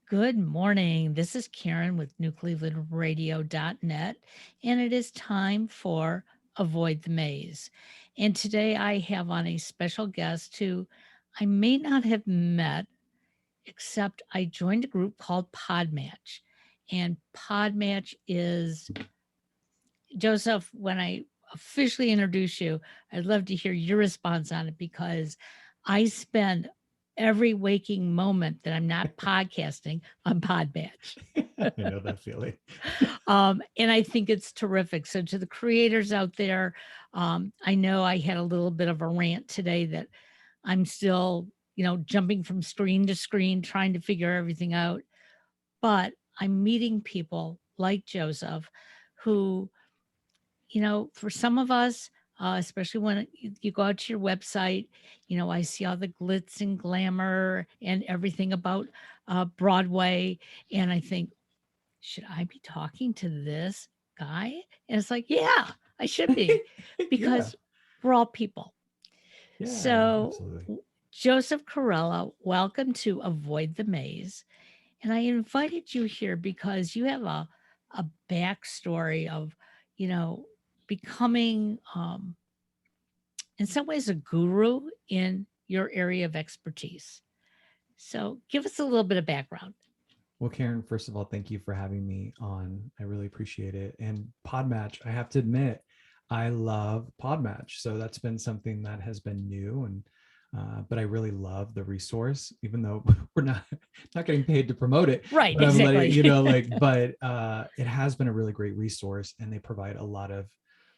Good morning. This is Karen with newclevelandradio.net, and it is time for Avoid the Maze. And today I have on a special guest who I may not have met, except I joined a group called Podmatch. And Podmatch is, Joseph, when I officially introduce you, I'd love to hear your response on it because I spend every waking moment that I'm not podcasting on Podmatch. I know that feeling. And I think it's terrific. So, to the creators out there, I know I had a little bit of a rant today that I'm still, jumping from screen to screen, trying to figure everything out. But I'm meeting people like Joseph who, for some of us, especially when you go out to your website, I see all the glitz and glamour and everything about Broadway. And I think, should I be talking to this guy? And it's like, yeah, I should be Yeah. because we're all people. Yeah, So, absolutely. Joseph Corella, welcome to Avoid the Maze. And I invited you here because you have a backstory of, you know, becoming, in some ways, a guru in your area of expertise. So, give us a little bit of background. Well, Karen, first of all, thank you for having me on. I really appreciate it. And Podmatch, I have to admit, I love Podmatch. So that's been something that has been new and but I really love the resource, even though we're not getting paid to promote it. Right, But I'm letting exactly. but it has been a really great resource, and they provide a lot of.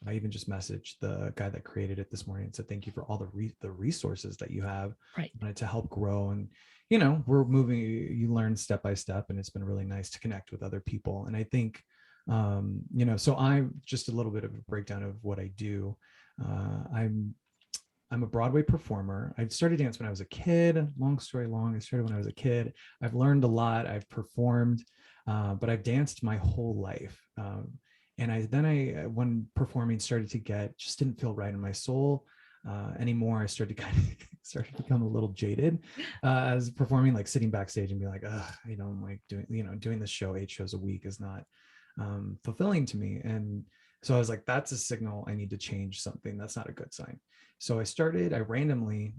I even just messaged the guy that created it this morning and said thank you for all the resources that you have Right. to help grow. And we're moving, you learn step by step, and it's been really nice to connect with other people. And I think so I'm just a little bit of a breakdown of what I do. Uh, i'm i'm a Broadway performer. I started dance when I was a kid. Long story long, I started when I was a kid. I've learned a lot. I've performed, but I've danced my whole life. And when performing started to get, just didn't feel right in my soul anymore. I started to kind of started to become a little jaded as performing, like sitting backstage and be like, I don't like doing this show 8 shows a week is not fulfilling to me. And so I was like, that's a signal I need to change something. That's not a good sign. So I randomly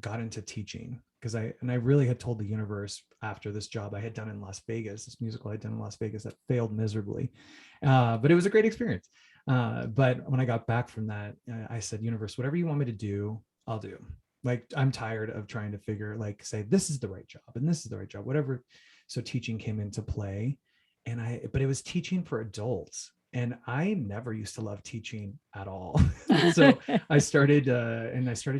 got into teaching because I really had told the universe after this job I had done in Las Vegas, this musical I had done in Las Vegas that failed miserably. But it was a great experience. But when I got back from that, I said, universe, whatever you want me to do, I'll do. Like, I'm tired of trying to say, this is the right job and this is the right job, whatever. So teaching came into play, but it was teaching for adults. And I never used to love teaching at all. So I started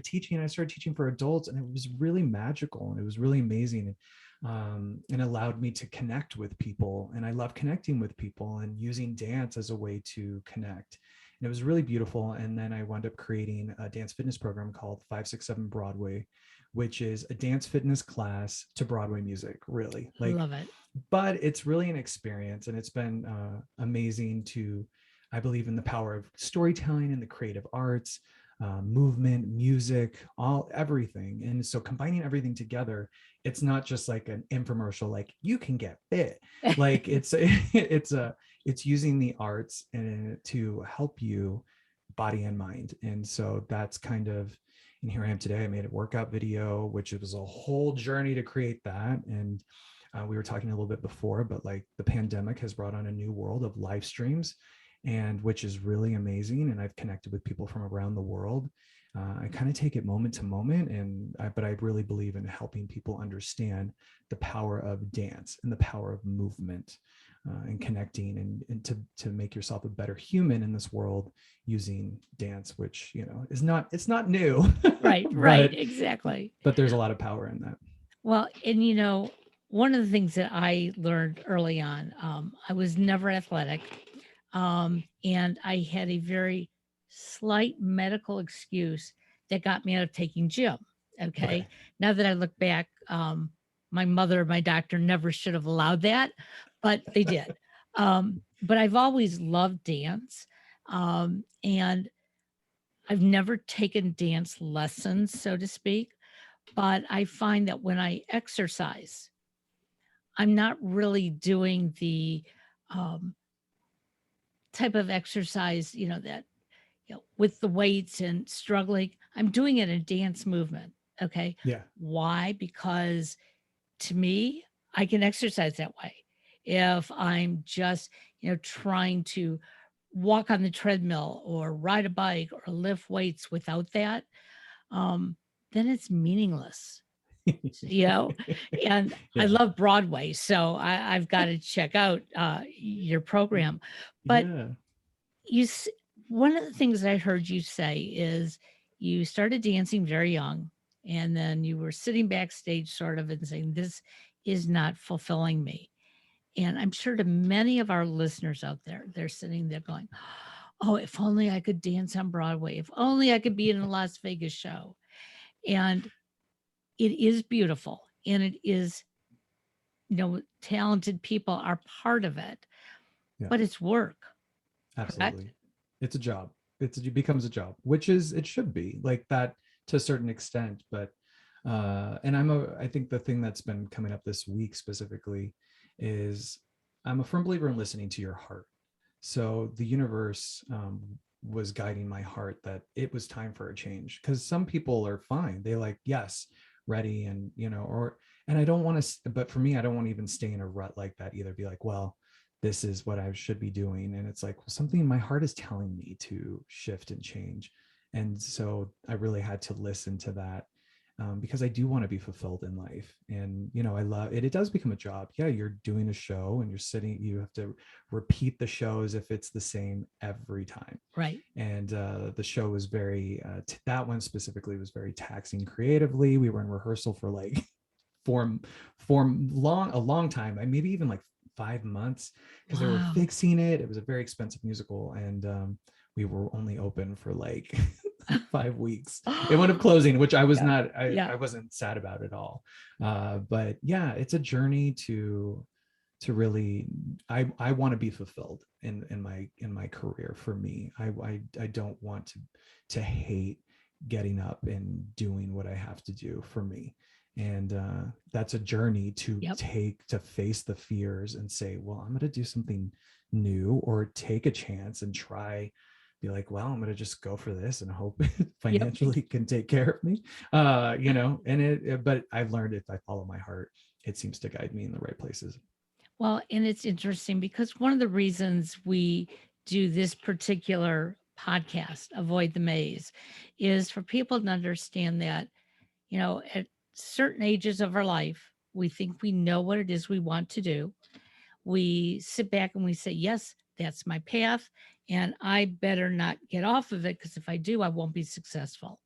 teaching. I started teaching for adults, and it was really magical and it was really amazing. And allowed me to connect with people. And I love connecting with people and using dance as a way to connect. And it was really beautiful. And then I wound up creating a dance fitness program called 567 Broadway, which is a dance fitness class to Broadway music, really. Love it. But it's really an experience, and it's been amazing to, I believe in the power of storytelling and the creative arts, movement, music, everything. And so combining everything together, it's not just like an infomercial, like you can get fit. Like it's using the arts and to help you body and mind. And so that's kind of, and here I am today. I made a workout video, which it was a whole journey to create that. And we were talking a little bit before, but like the pandemic has brought on a new world of live streams, and which is really amazing. And I've connected with people from around the world. I kind of take it moment to moment, but I really believe in helping people understand the power of dance and the power of movement, and connecting and to make yourself a better human in this world using dance, which it's not new, Right, right, but exactly. there's a lot of power in that. Well, and one of the things that I learned early on, I was never athletic, and I had a very slight medical excuse that got me out of taking gym. Okay. Okay. Now that I look back, my mother, my doctor never should have allowed that, but they did. But I've always loved dance. And I've never taken dance lessons, so to speak, but I find that when I exercise, I'm not really doing the um, type of exercise, that with the weights and struggling. I'm doing it in dance movement. Okay. Yeah. Why? Because to me, I can exercise that way. If I'm just, trying to walk on the treadmill or ride a bike or lift weights without that, um, then it's meaningless, you know? And I Yeah. love Broadway, so I've got to check out your program. But Yeah. you, one of the things I heard you say is you started dancing very young, and then you were sitting backstage sort of and saying, "This is not fulfilling me." And I'm sure to many of our listeners out there, they're sitting there going, "Oh, if only I could dance on Broadway. If only I could be in a Las Vegas show." And it is beautiful, and it is, talented people are part of it, Yeah. but it's work, correct? Absolutely. It's a job. It becomes a job, which is it should be like that to a certain extent. But and I think the thing that's been coming up this week specifically is I'm a firm believer in listening to your heart. So the universe was guiding my heart that it was time for a change, because some people are fine. They like, yes, ready. And, and I don't want to, but for me, I don't want to even stay in a rut like that either. Be like, well, this is what I should be doing. And it's like, well, something in my heart is telling me to shift and change. And so I really had to listen to that, because I do want to be fulfilled in life. And, I love it. It does become a job. Yeah, you're doing a show and you're sitting, you have to repeat the show as if it's the same every time. Right. And the show was very, that one specifically was very taxing creatively. We were in rehearsal for like for a long time, maybe even like 5 months, because they were Wow. fixing it. It was a very expensive musical, and we were only open for like 5 weeks. It wound up closing, which I was Yeah. not, Yeah. I wasn't sad about at all. But yeah, it's a journey to really, I want to be fulfilled in my career. For me, I don't want to hate getting up and doing what I have to do for me. And that's a journey to Yep. face the fears and say, well, I'm going to do something new, or take a chance and try, be like, well, I'm going to just go for this and hope it Yep. financially can take care of me. And but I've learned, if I follow my heart, it seems to guide me in the right places. Well, and it's interesting because one of the reasons we do this particular podcast, Avoid the Maze, is for people to understand that, at certain ages of our life, we think we know what it is we want to do. We sit back and we say, yes, that's my path. And I better not get off of it, because if I do, I won't be successful.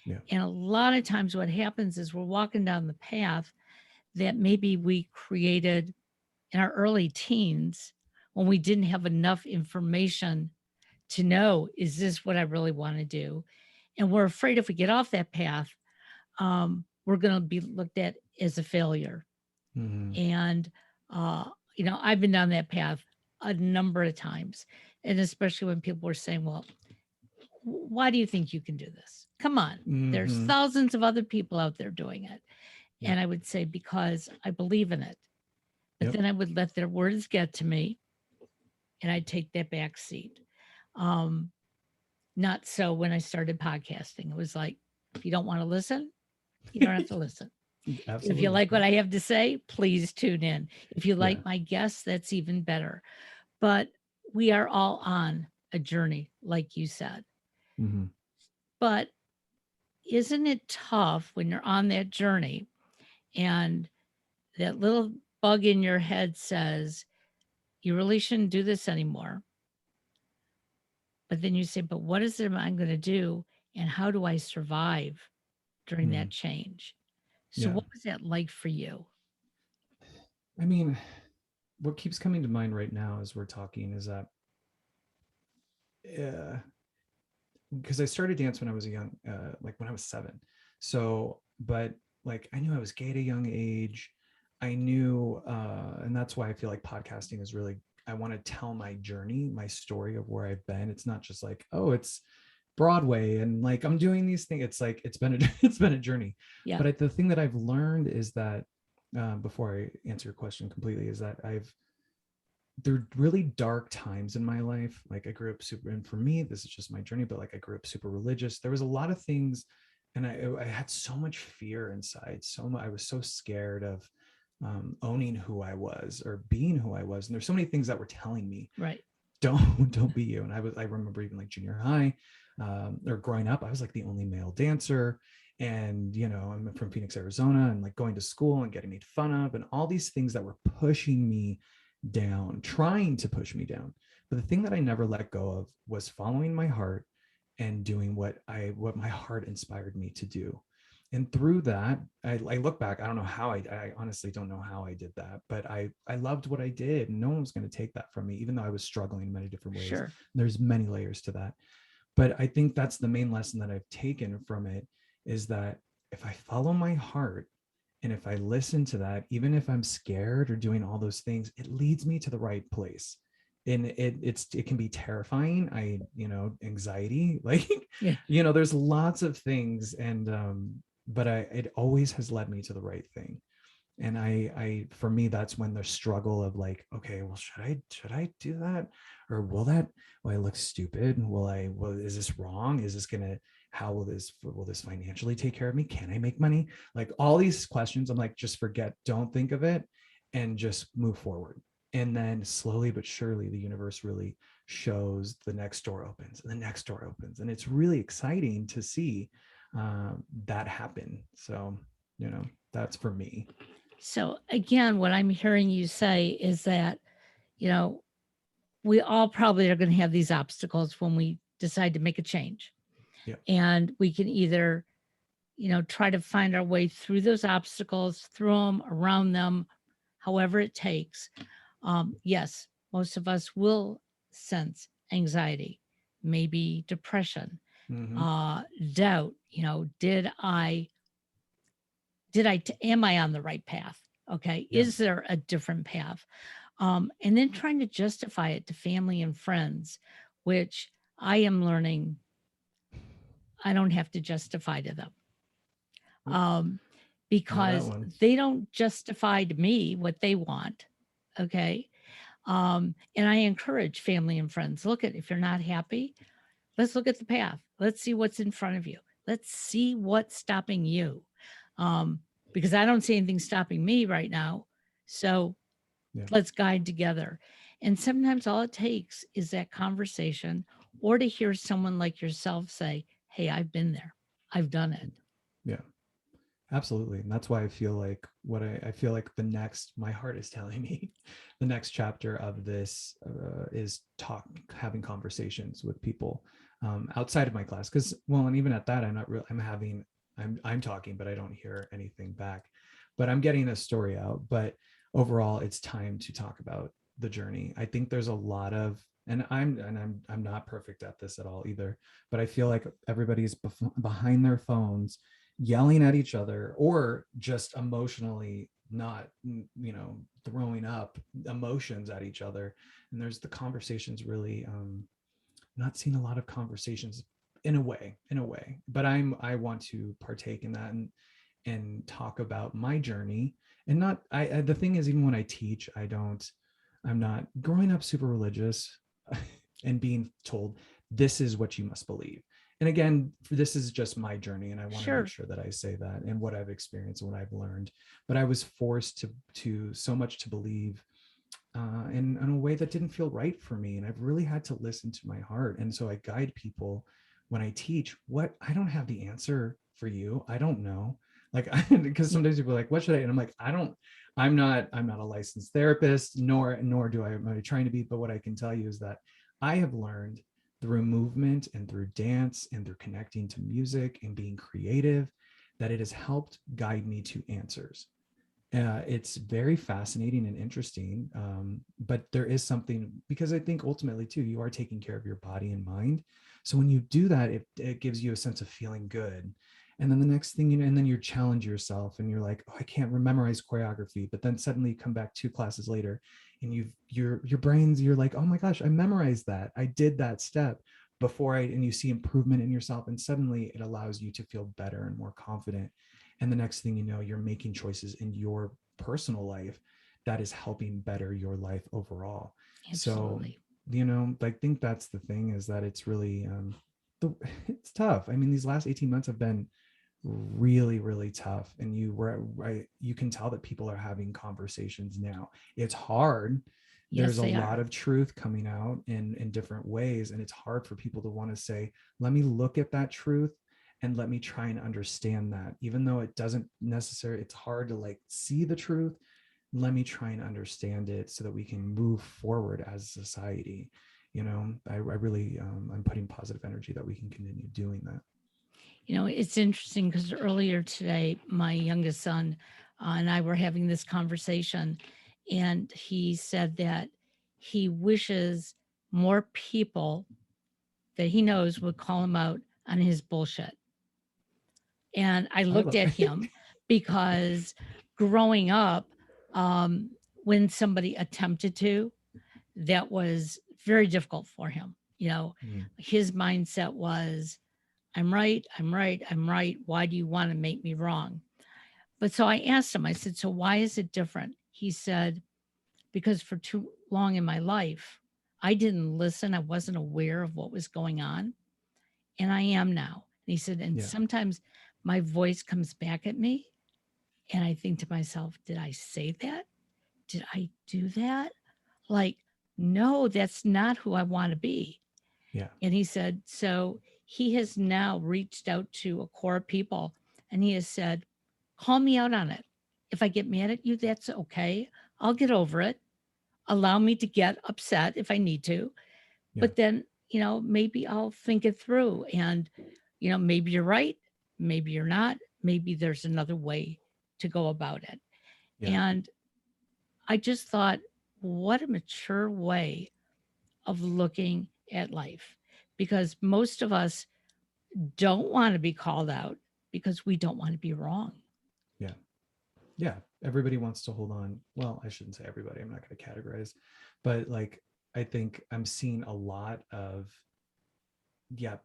Yeah. And a lot of times what happens is we're walking down the path that maybe we created in our early teens when we didn't have enough information to know, is this what I really want to do? And we're afraid if we get off that path, we're going to be looked at as a failure. Mm-hmm. And, uh, I've been down that path a number of times. And especially when people were saying, well, why do you think you can do this? Come on. There's Mm-hmm. thousands of other people out there doing it. Yeah. And I would say, because I believe in it. But Yep. then I would let their words get to me, and I'd take that back seat. Um, Not so when I started podcasting. It was like, if you don't want to listen, you don't have to listen. If you Absolutely. like what I have to say, please tune in. If you Yeah. like my guests, that's even better. But we are all on a journey, like you said. Mm-hmm. But isn't it tough when you're on that journey and that little bug in your head says, you really shouldn't do this anymore? But then you say, but what is it I'm going to do? And how do I survive during Mm-hmm. that change? So, Yeah. what was that like for you? I mean, what keeps coming to mind right now as we're talking is that, because I started dance when I was a young, like when I was 7. So, but like I knew I was gay at a young age. I knew, and that's why I feel like podcasting is really, I want to tell my journey, my story of where I've been. It's not just like, oh, it's Broadway and like I'm doing these things. It's like it's been a it's been a journey. Yeah. But the thing that I've learned is that before I answer your question completely, is that there are really dark times in my life. Like I grew up super, and for me, this is just my journey, but like I grew up super religious. There was a lot of things, and I had so much fear inside. So much, I was so scared of owning who I was or being who I was. And there's so many things that were telling me, Right. don't be you. And I remember even like junior high, or growing up, I was like the only male dancer. And, I'm from Phoenix, Arizona, and like going to school and getting made fun of, and all these things that were pushing me down, trying to push me down. But the thing that I never let go of was following my heart and doing what my heart inspired me to do. And through that, I look back, I don't know how I honestly don't know how I did that, but I loved what I did, and no one was going to take that from me, even though I was struggling in many different ways. Sure. There's many layers to that. But I think that's the main lesson that I've taken from it, is that if I follow my heart, and if I listen to that, even if I'm scared or doing all those things, it leads me to the right place. And it can be terrifying. Anxiety, like, Yeah. there's lots of things. And but it always has led me to the right thing. And for me, that's when the struggle of like, okay, well, should I do that, or will I look stupid, and is this wrong, is this gonna, how will this financially take care of me, can I make money, like all these questions. I'm like, just forget, don't think of it, and just move forward. And then slowly but surely the universe really shows, the next door opens and the next door opens, and it's really exciting to see that happen. So that's for me. So again, what I'm hearing you say is that, you know, we all probably are going to have these obstacles when we decide to make a change. Yeah. And we can either, try to find our way through those obstacles, through them, around them, however it takes. Yes, most of us will sense anxiety, maybe depression, Mm-hmm. uh, doubt. Am I on the right path? Okay. Yeah. Is there a different path? And then trying to justify it to family and friends, which I am learning I don't have to justify to them. Yep. Um, Know that because one. they don't justify to me what they want. Okay. And I encourage family and friends, look at, if you're not happy, let's look at the path. Let's see what's in front of you. Let's see what's stopping you. Um, because I don't see anything stopping me right now. So Yeah. let's guide together. And sometimes all it takes is that conversation, or to hear someone like yourself say, hey, I've been there, I've done it. Yeah. Absolutely. And that's why I feel like I feel like my heart is telling me the next chapter of this is having conversations with people outside of my class. Cause well, and even at that, I'm not really, I'm talking, but I don't hear anything back, but I'm getting a story out. But overall, it's time to talk about the journey. I think there's a lot of, and I'm not perfect at this at all either, but I feel like everybody's behind their phones yelling at each other, or just emotionally not throwing up emotions at each other. And there's the conversations really not seeing a lot of conversations in a way, but I want to partake in that, and talk about my journey. And not the thing is, even when I teach, I'm not growing up super religious and being told this is what you must believe. And again, this is just my journey, and I want to make Sure. sure that I say that, and what I've experienced and what I've learned. But I was forced to so much to believe in a way that didn't feel right for me, and I've really had to listen to my heart. And so I guide people when I teach. What I don't have the answer for you. I don't know. Like, because Yeah. sometimes people are like, "What should I?" And I'm like, "I don't. I'm not a licensed therapist, nor do am I trying to be. But what I can tell you is that I have learned through movement and through dance and through connecting to music and being creative, that it has helped guide me to answers. It's very fascinating and interesting, but there is something, because I think ultimately too, you are taking care of your body and mind. So when you do that, it gives you a sense of feeling good. And then the next thing and then you challenge yourself, and you're like, oh, I can't memorize choreography, but then suddenly you come back 2 classes later, and you're like, oh my gosh, I memorized that, I did that step before, and you see improvement in yourself, and suddenly it allows you to feel better and more confident. And the next thing you know, you're making choices in your personal life that is helping better your life overall. So, Absolutely. I think that's the thing, is that it's really, it's tough. I mean, these last 18 months have been really, really tough. And you can tell that people are having conversations now. It's hard. There's Yes, a they lot are. of truth coming out in different ways. And it's hard for people to want to say, let me look at that truth and let me try and understand that, even though it doesn't necessarily, it's hard to like see the truth. Let me try and understand it so that we can move forward as a society. I really, I'm putting positive energy that we can continue doing that. It's interesting because earlier today, my youngest son and I were having this conversation, and he said that he wishes more people that he knows would call him out on his bullshit. And I I looked love at him because growing up, when somebody attempted to, that was very difficult for him. Mm, His mindset was, I'm right, I'm right, I'm right. Why do you want to make me wrong? But so I asked him, I said, so why is it different? He said, because for too long in my life, I didn't listen. I wasn't aware of what was going on. And I am now. And he said, and yeah, sometimes my voice comes back at me. And I think to myself, did I say that? Did I do that? Like, no, that's not who I want to be. yeah, And he said, so he has now reached out to a core of people and he has said, call me out on it. If I get mad at you, that's okay. I'll get over it. Allow me to get upset if I need to. yeah, But then, maybe I'll think it through. And, maybe you're right. Maybe you're not. Maybe there's another way to go about it. yeah. And I just thought, what a mature way of looking at life. Because most of us don't want to be called out because we don't want to be wrong. Yeah. Yeah. Everybody wants to hold on. Well, I shouldn't say everybody. I'm not going to categorize, but like, I think I'm seeing a lot of, yeah,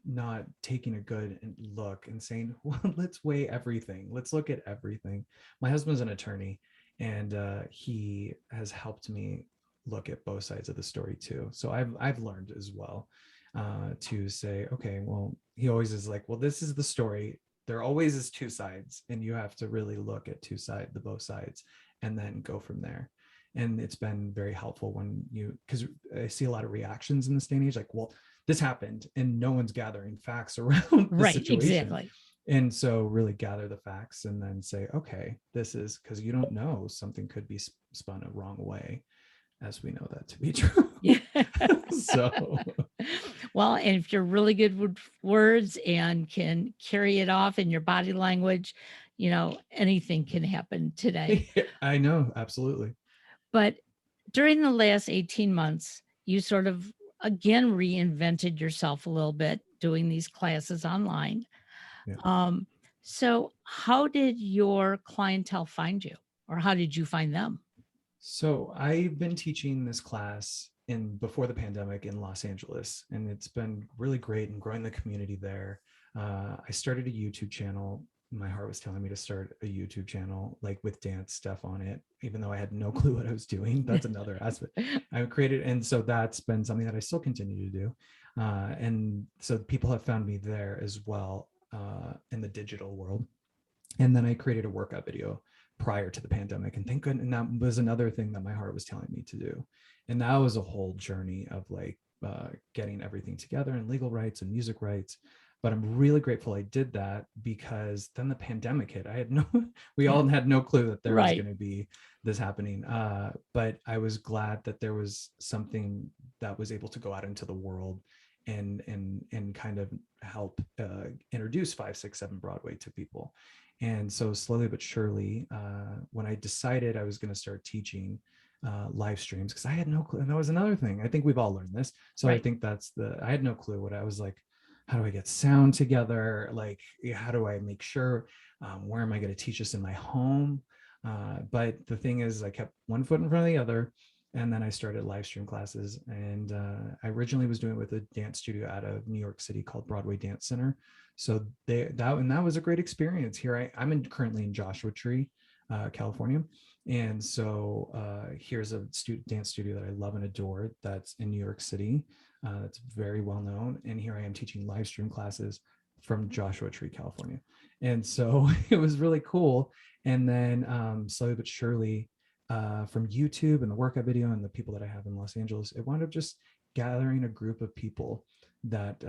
not taking a good look and saying, well, let's weigh everything. Let's look at everything. My husband's an attorney, and he has helped me look at both sides of the story too. So I've learned as well, to say, okay, well, he always is like, well, this is the story. There always is two sides, and you have to really look at both sides, and then go from there. And it's been very helpful because I see a lot of reactions in this day and age, like, well, this happened and no one's gathering facts around the Right, situation. exactly. And so really gather the facts and then say, okay, this is, because you don't know, something could be spun a wrong way, as we know that to be true. Yeah. So Well, and if you're really good with words and can carry it off in your body language, anything can happen today. I know, absolutely. But during the last 18 months, you sort of again reinvented yourself a little bit doing these classes online. Yeah. Um, so, how did your clientele find you, or how did you find them? So I've been teaching this class in before the pandemic in Los Angeles, and it's been really great and growing the community there. I started a YouTube channel. My heart was telling me to start a YouTube channel, like with dance stuff on it, even though I had no clue what I was doing. That's another aspect I created. And so that's been something that I still continue to do. And so people have found me there as well, in the digital world. And then I created a workout video prior to the pandemic, and thank goodness, and that was another thing that my heart was telling me to do. And that was a whole journey of like, getting everything together and legal rights and music rights. But I'm really grateful I did that, because then the pandemic hit. I had no we Yeah, all had no clue that there was right. going to be this happening. But I was glad that there was something that was able to go out into the world and kind of help, introduce 5, 6, 7 Broadway to people. And so slowly but surely, when I decided I was going to start teaching, live streams, because I had no clue. And that was another thing. I think we've all learned this. So I Right. think I had no clue what I was like. How do I get sound together? Like, how do I make sure, where am I going to teach this in my home? But the thing is, I kept one foot in front of the other. And then I started live stream classes. And I originally was doing it with a dance studio out of New York City called Broadway Dance Center. So that was a great experience. I'm currently in Joshua Tree, California. And so here's a dance studio that I love and adore that's in New York City. That's very well known. And here I am teaching live stream classes from Joshua Tree, California. And so it was really cool. And then slowly but surely, from YouTube and the workout video and the people that I have in Los Angeles, it wound up just gathering a group of people that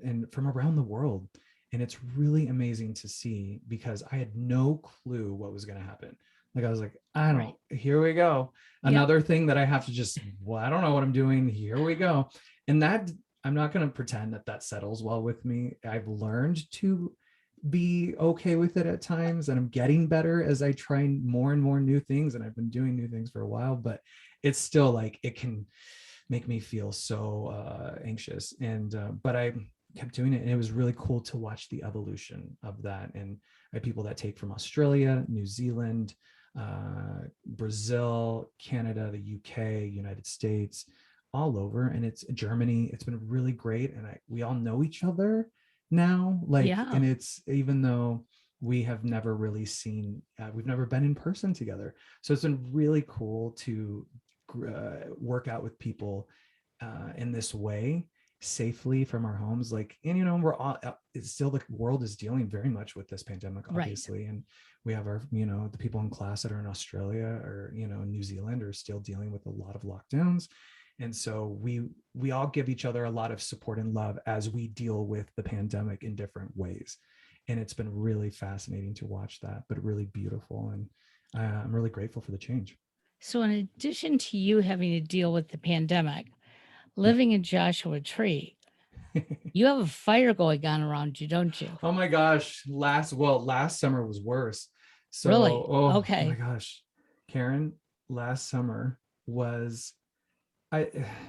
and from around the world. And it's really amazing to see because I had no clue what was going to happen. Like I was like, I don't, Right. here we go. Yep. Another thing that I have to just, well, I don't know what I'm doing. Here we go. And that, I'm not going to pretend that that settles well with me. I've learned to be okay with it at times, and I'm getting better as I try more and more new things, and I've been doing new things for a while, but it's still like it can make me feel so anxious. And but I kept doing it, and it was really cool to watch the evolution of that. And I have people that take from Australia, New Zealand, Brazil, Canada, the UK, United States, all over, and it's Germany. It's been really great, and we all know each other now. Like, Yeah. and it's, even though we have never really seen, we've never been in person together, so it's been really cool to work out with people in this way safely from our homes. Like, and we're all, it's still, the world is dealing very much with this pandemic, Right. obviously. And we have our, the people in class that are in Australia or, New Zealand are still dealing with a lot of lockdowns. And so we all give each other a lot of support and love as we deal with the pandemic in different ways. And it's been really fascinating to watch that, but really beautiful. And I'm really grateful for the change. So, in addition to you having to deal with the pandemic, Yeah. living in Joshua Tree, you have a fire going on around you, don't you? Oh my gosh. Last summer was worse. So, Really? oh my Okay. gosh. Karen, last summer was, I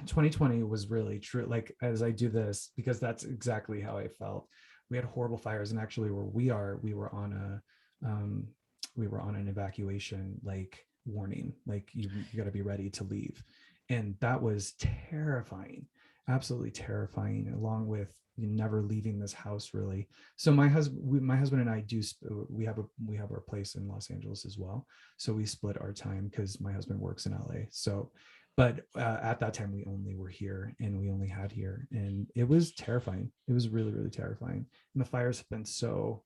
2020 was really true. Like, as I do this, because that's exactly how I felt. We had horrible fires, and actually where we were on an evacuation like warning, like you got to be ready to leave. And that was terrifying, absolutely terrifying, along with never leaving this house really. So my husband and I we have our place in Los Angeles as well. So we split our time because my husband works in LA. So but at that time we only were here, and we only had here, and it was terrifying. It was really, really terrifying. And the fires have been so,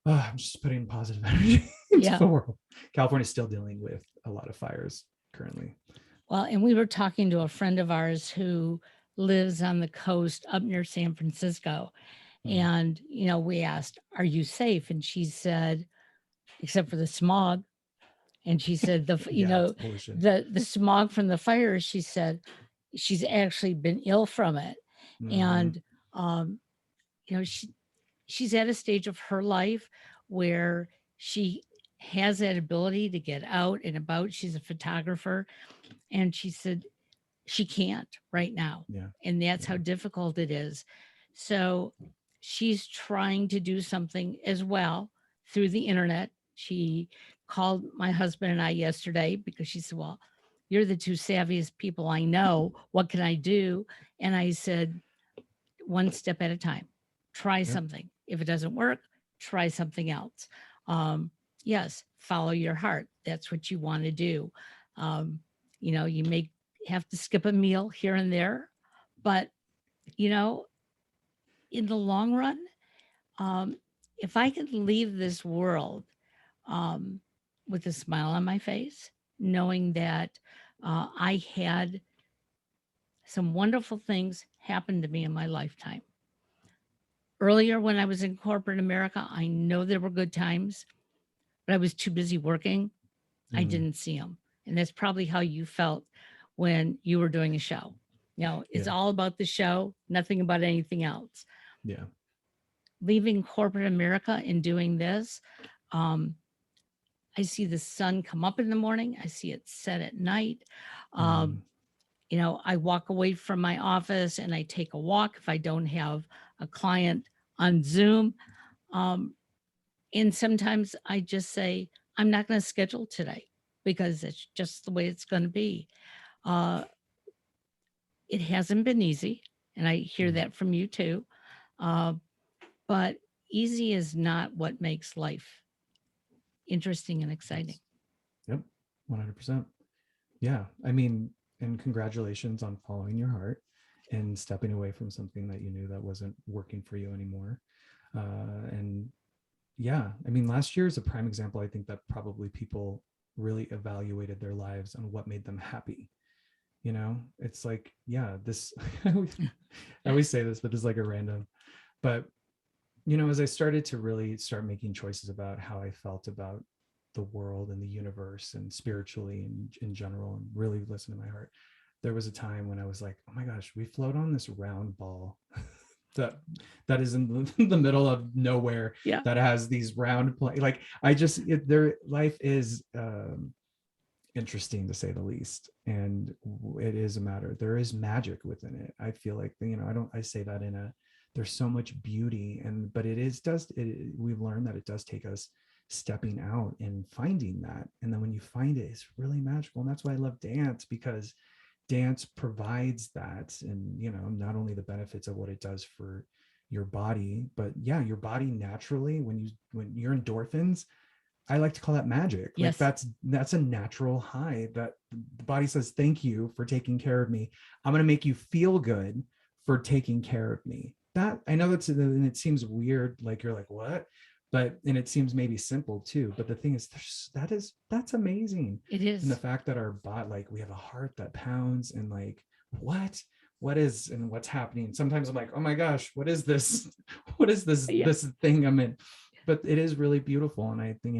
I'm just putting positive energy into Yeah. the world. California's still dealing with a lot of fires currently. Well, and we were talking to a friend of ours who lives on the coast up near San Francisco. Mm. And, we asked, "Are you safe?" And she said, "Except for the smog." And she said, Yeah, it's pollution. the smog from the fires, she said, she's actually been ill from it. Mm-hmm. And, um, you know, she, she's at a stage of her life where she has that ability to get out and about. She's a photographer. And she said, she can't right now. Yeah, And that's how yeah. difficult it is. So she's trying to do something as well through the internet. She called my husband and I yesterday because she said, "Well, you're the two savviest people I know. What can I do?" And I said, "One step at a time. Try Yep. something. If it doesn't work, try something else. Um, yes, follow your heart. That's what you want to do. Um, you may have to skip a meal here and there, but you know, in the long run, um, if I could leave this world um, with a smile on my face, knowing that I had some wonderful things happen to me in my lifetime. Earlier, when I was in corporate America, I know there were good times, but I was too busy working. I Mm. didn't see them. And that's probably how you felt when you were doing a show. It's Yeah, all about the show, nothing about anything else. yeah. Leaving corporate America and doing this, um, I see the sun come up in the morning, I see it set at night. Um, Mm. I walk away from my office and I take a walk if I don't have a client on Zoom. Um, and sometimes I just say, I'm not going to schedule today because it's just the way it's going to be. Uh, it hasn't been easy. And I hear Mm. that from you too. Uh, but easy is not what makes life interesting and exciting. Yes. Yep. 100%. Yeah. I mean, and congratulations on following your heart and stepping away from something that you knew that wasn't working for you anymore. And yeah, I mean, last year is a prime example. I think that probably people really evaluated their lives on what made them happy. You know, it's like, yeah, this, I always say this, but this is like a random, but as I started to really start making choices about how I felt about the world and the universe and spiritually and in general, and really listen to my heart, there was a time when I was like, oh my gosh, we float on this round ball that is in the middle of nowhere, Yeah. that has these round like I just their life is interesting to say the least, and it is a matter, there is magic within it. I feel like, I say that in a, there's so much beauty, and but it is does it, we've learned that it does take us stepping out and finding that, and then when you find it, it's really magical. And that's why I love dance, because dance provides that, and not only the benefits of what it does for your body, but yeah, your body naturally, when your endorphins, I like to call that magic. Like Yes. that's a natural high that the body says, thank you for taking care of me. I'm going to make you feel good for taking care of me. That, I know that's, and it seems weird, like you're like, what? But, and it seems maybe simple too, but the thing is, that's amazing. It And the is. fact that our body, like we have a heart that pounds, and like, what is, and what's happening? Sometimes I'm like, oh my gosh, what is this? What is this, Yeah. this thing I'm in? But it is really beautiful. And I think,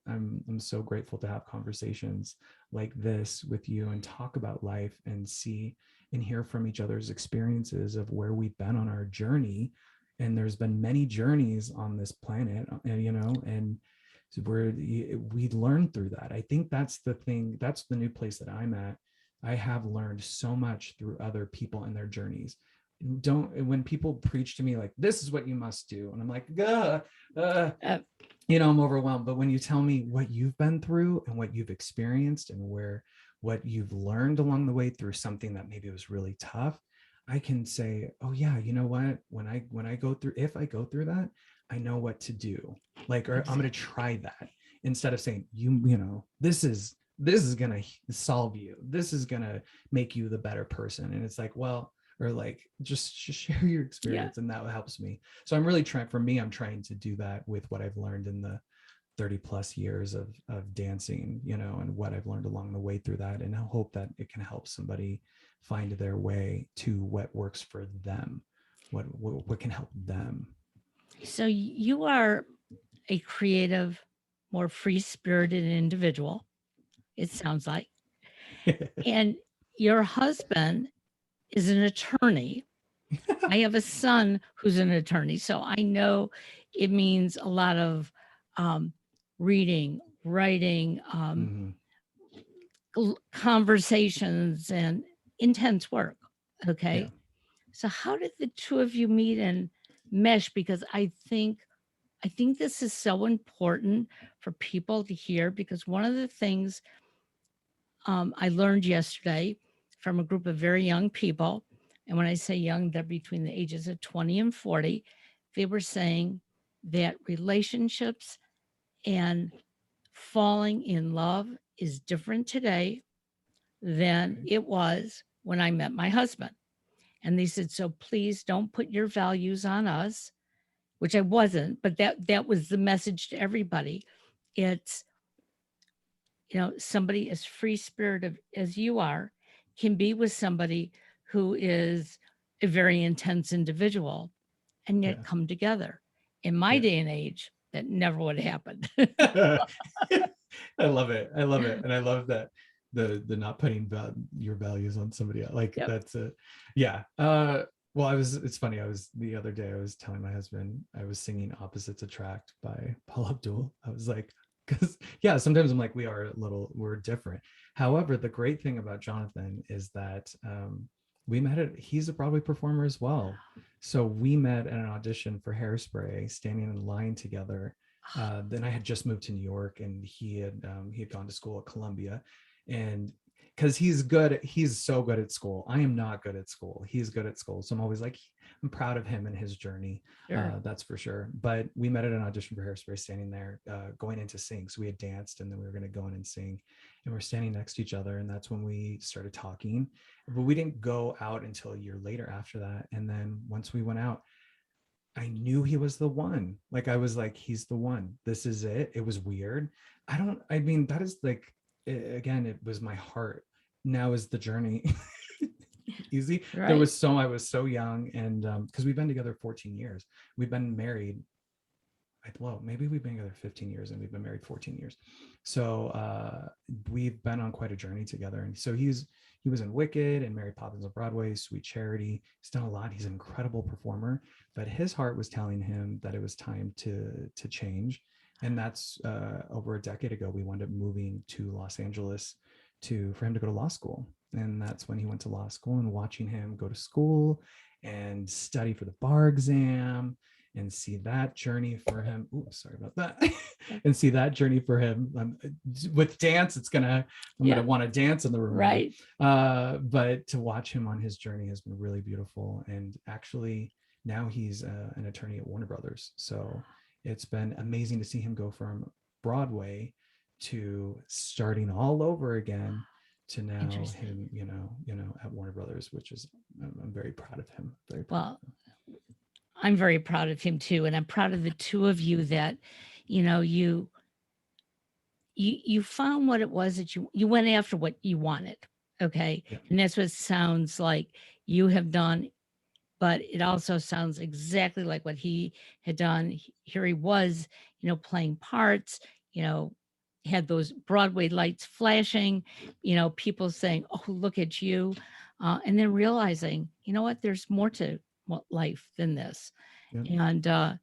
I'm so grateful to have conversations like this with you and talk about life and see and hear from each other's experiences of where we've been on our journey. And there's been many journeys on this planet, and so we learn through that. I think that's the thing, that's the new place that I'm at. I have learned so much through other people and their journeys. Don't, when people preach to me like, this is what you must do, and I'm like, uh, Uh, I'm overwhelmed. But when you tell me what you've been through and what you've experienced and what you've learned along the way through something that maybe was really tough, I can say, oh yeah, you know what, when I go through, if I go through that, I know what to do. Like, or I'm going to try that, instead of saying, this is going to solve you, this is going to make you the better person. And it's like, well, or like, just share your yeah. experience, and that helps me. So I'm really trying, for me, I'm trying to do that with what I've learned in the 30 plus years of dancing, and what I've learned along the way through that. And I hope that it can help somebody find their way to what works for them, what can help them. So you are a creative, more free spirited individual, it sounds like. And your husband is an attorney. I have a son who's an attorney. So I know it means a lot of um, reading, writing, Mm-hmm. conversations, and intense work. Yeah. Okay. So how did the two of you meet and mesh? Because I think this is so important for people to hear, because one of the things I learned yesterday from a group of very young people, and when I say young, they're between the ages of 20 and 40, they were saying that relationships and falling in love is different today than Okay. it was when I met my husband. And they said, so please don't put your values on us, which I wasn't, but that was the message to everybody. It's, somebody as free spirited as you are can be with somebody who is a very intense individual and yet Yeah. come together. In my Yeah. day and age, that never would have happened. I love it. I love it. And I love that the not putting your values on somebody else. Like Yep. that's a, yeah. Well, it's funny. I was, the other day, I was telling my husband, I was singing Opposites Attract by Paul Abdul. I was like, because yeah, sometimes I'm like, we're different. However, the great thing about Jonathan is that we met he's a Broadway performer as well. So we met at an audition for Hairspray, standing in line together. Then I had just moved to New York, and he had gone to school at Columbia, and because he's so good at school. I am not good at school. He's good at school, so I'm always like, I'm proud of him and his journey. Sure. That's for sure. But we met at an audition for Hairspray, standing there, going in to sing. So we had danced, and then we were going to go in and sing, and we're standing next to each other, and that's when we started talking. But we didn't go out until a year later after that. And then once we went out, I knew he was the one. Like, I was like, he's the one. This is it. It was weird. I mean, that is like, again, it was my heart. Now is the journey easy. Right. I was so young, and because we've been together 14 years. We've been married, well, maybe we've been together 15 years and we've been married 14 years. So we've been on quite a journey together. And so he was in Wicked and Mary Poppins on Broadway, Sweet Charity. He's done a lot. He's an incredible performer, but his heart was telling him that it was time to change. And that's over a decade ago, we wound up moving to Los Angeles for him to go to law school. And that's when he went to law school, and watching him go to school and study for the bar exam and see that journey for him. Oops, sorry about that. And see that journey for him. With dance, I'm gonna want to dance in the room. Right. But to watch him on his journey has been really beautiful. And actually, now he's an attorney at Warner Brothers. So it's been amazing to see him go from Broadway to starting all over again to now him, at Warner Brothers, which is, I'm very proud of him. Very proud. Well, I'm very proud of him too. And I'm proud of the two of you that, you found what it was that you went after what you wanted. Okay. Yeah. And that's what it sounds like you have done, but it also sounds exactly like what he had done. Here he was, playing parts, had those Broadway lights flashing, people saying, "Oh, look at you." And then realizing, you know what, there's more to life than this. Yeah. And,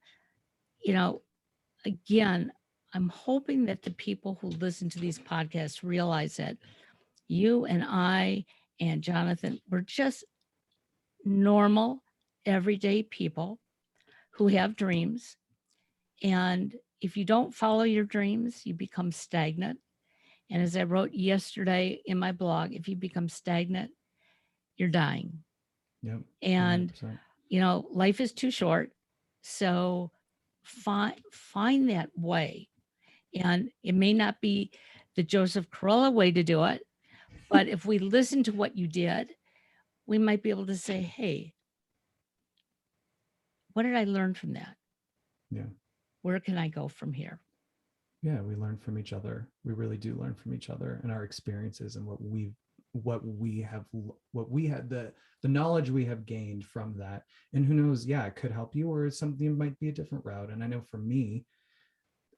again, I'm hoping that the people who listen to these podcasts realize that you and I and Jonathan, we're just normal, everyday people who have dreams. And if you don't follow your dreams, you become stagnant. And as I wrote yesterday in my blog, if you become stagnant, you're dying. Yep. And 100%. life is too short. So find that way. And it may not be the Joseph Corella way to do it, but if we listen to what you did, we might be able to say, hey, what did I learn from that? Yeah. Where can I go from here? Yeah, we learn from each other. We really do learn from each other and our experiences and the knowledge we have gained from that. And who knows, yeah, it could help you, or something might be a different route. And I know for me,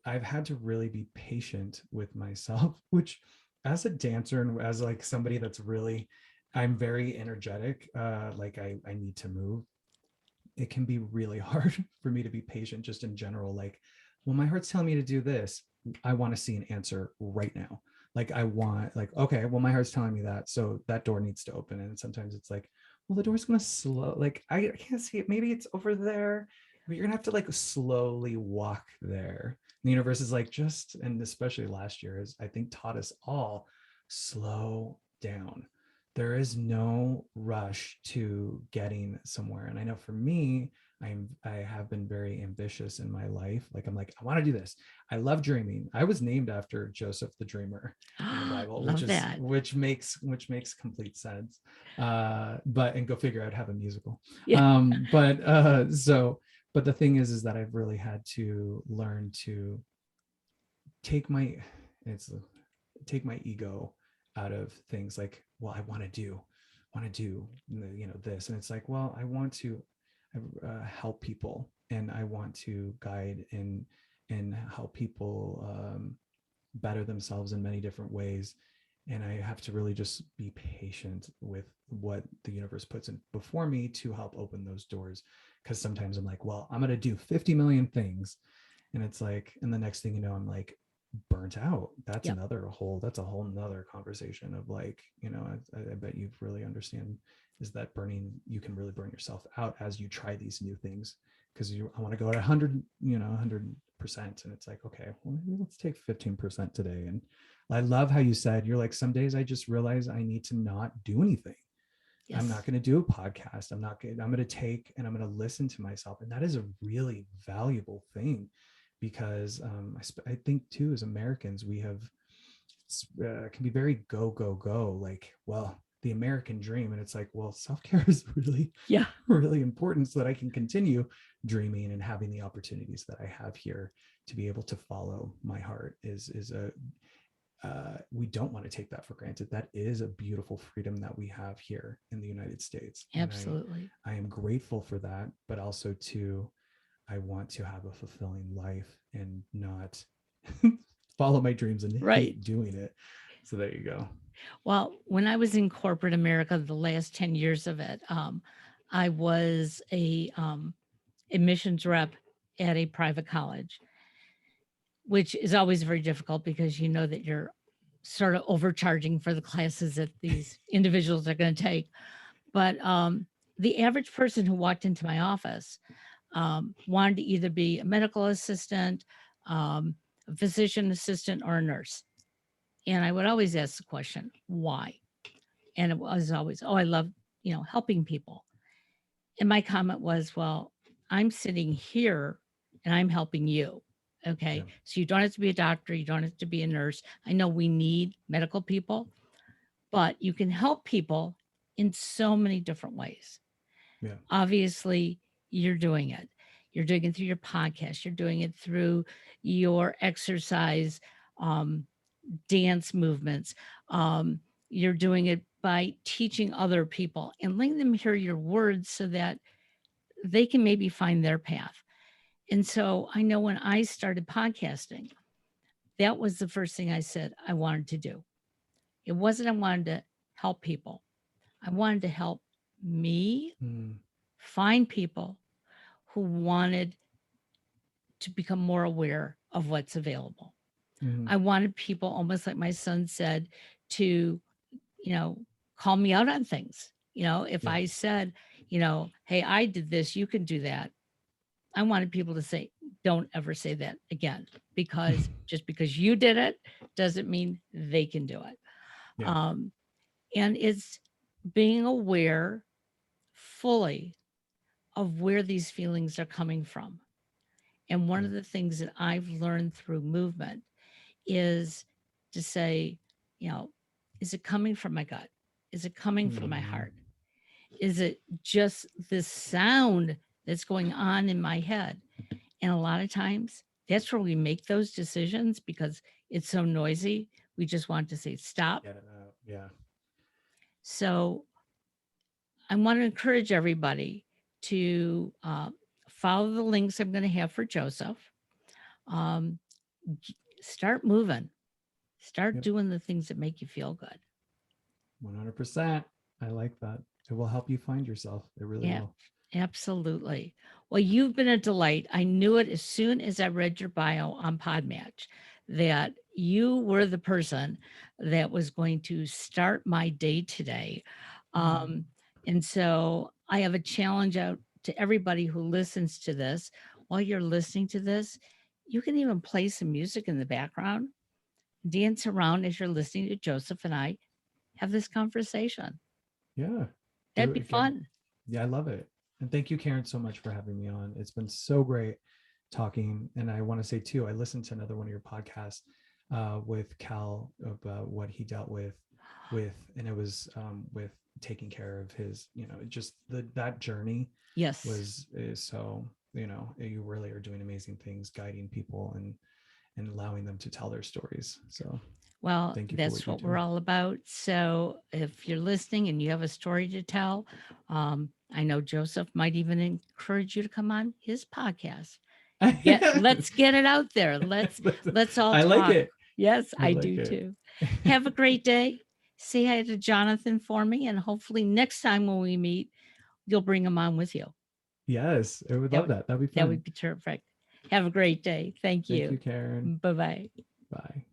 I've had to really be patient with myself, which, as a dancer and as like somebody that's really, I'm very energetic, like I need to move. It can be really hard for me to be patient just in general. Like, well, my heart's telling me to do this. I want to see an answer right now. Like, I want, like, okay, well, my heart's telling me that, so that door needs to open. And sometimes it's like, well, the door's going to slow, like, I can't see it. Maybe it's over there, but you're gonna have to like slowly walk there. The universe is like, and especially last year has, I think, taught us all, slow down. There is no rush to getting somewhere. And I know for me, I have been very ambitious in my life. Like, I'm like, I want to do this. I love dreaming. I was named after Joseph the Dreamer in the Bible, which makes complete sense. And go figure out, have a musical. Yeah. But the thing is that I've really had to learn to take my ego out of things. Like, well, I want to do this, and it's like, well, I want to help people, and I want to guide and help people better themselves in many different ways. And I have to really just be patient with what the universe puts in before me to help open those doors. Because sometimes I'm like, well, I'm going to do 50 million things, and it's like, and the next thing you know, I'm like burnt out. That's Yep. a whole nother conversation of like, I bet you really understand is that you can really burn yourself out as you try these new things, because I want to go at 100, 100%. And it's like, okay, well, maybe let's take 15% today. And I love how you said, you're like, some days I just realize I need to not do anything. I'm not Yes. going to do a podcast. I'm going to take and I'm going to listen to myself. And that is a really valuable thing because I think too, as Americans, we have, can be very go, go, go. Like, well, the American dream. And it's like, well, self-care is really, Yeah. really important so that I can continue dreaming and having the opportunities that I have here to be able to follow my heart is a, we don't want to take that for granted. That is a beautiful freedom that we have here in the United States. And Absolutely. I am grateful for that, but also too, I want to have a fulfilling life and not follow my dreams and Right. hate doing it. So there you go. Well, when I was in corporate America, the last 10 years of it, I was a admissions rep at a private college, which is always very difficult because you know that you're sort of overcharging for the classes that these individuals are going to take. But the average person who walked into my office wanted to either be a medical assistant, a physician assistant, or a nurse. And I would always ask the question, why? And it was always, oh, I love, helping people. And my comment was, well, I'm sitting here and I'm helping you. Yeah. Okay. So you don't have to be a doctor. You don't have to be a nurse. I know we need medical people, but you can help people in so many different ways. Yeah. Obviously, you're doing it. You're doing it through your podcast. You're doing it through your exercise, um, dance movements. You're doing it by teaching other people and letting them hear your words so that they can maybe find their path. And so I know when I started podcasting, that was the first thing I said I wanted to do. It wasn't I wanted to help people. I wanted to help me Mm. find people who wanted to become more aware of what's available. Mm. I wanted people, almost like my son said, to, you know, call me out on things. If Yeah. I said, hey, I did this, you can do that. I wanted people to say, don't ever say that again, because just because you did it doesn't mean they can do it. Yeah. Um, and it's being aware fully of where these feelings are coming from. And one Yeah. of the things that I've learned through movement is to say, you know, is it coming from my gut? Is it coming from my Mm. heart? Is it just this sound that's going on in my head? And a lot of times that's where we make those decisions because it's so noisy. We just want to say stop. Get it out. Yeah. So I want to encourage everybody to follow the links I'm going to have for Joseph. Um, start moving, start Yep. doing the things that make you feel good. 100%. I like that. It will help you find yourself. It really Yeah, will. absolutely. Well, you've been a delight. I knew it as soon as I read your bio on Podmatch that you were the person that was going to start my day today. Mm. Um, and so I have a challenge out to everybody who listens to this. While you're listening to this, you can even play some music in the background, dance around as you're listening to Joseph and I have this conversation. Yeah. Do That'd it be again. fun. Yeah, I love it. And thank you, Karen, so much for having me on. It's been so great talking. And I want to say too, I listened to another one of your podcasts with Cal about what he dealt with, and it was with taking care of his, just that journey Yes. was is so, you really are doing amazing things, guiding people and allowing them to tell their stories. So Well, thank you for that's what you what do. we're all about. So if you're listening and you have a story to tell, I know Joseph might even encourage you to come on his podcast. Let's get it out there. Let's all I like talk. it. Yes, I I like do it. too. Have a great day. Say hi to Jonathan for me, and hopefully next time when we meet, you'll bring him on with you. Yes, I would That love would that. That'd be that fun. would be terrific. Have a great day. Thank Thank you, you. Karen. Bye bye. Bye.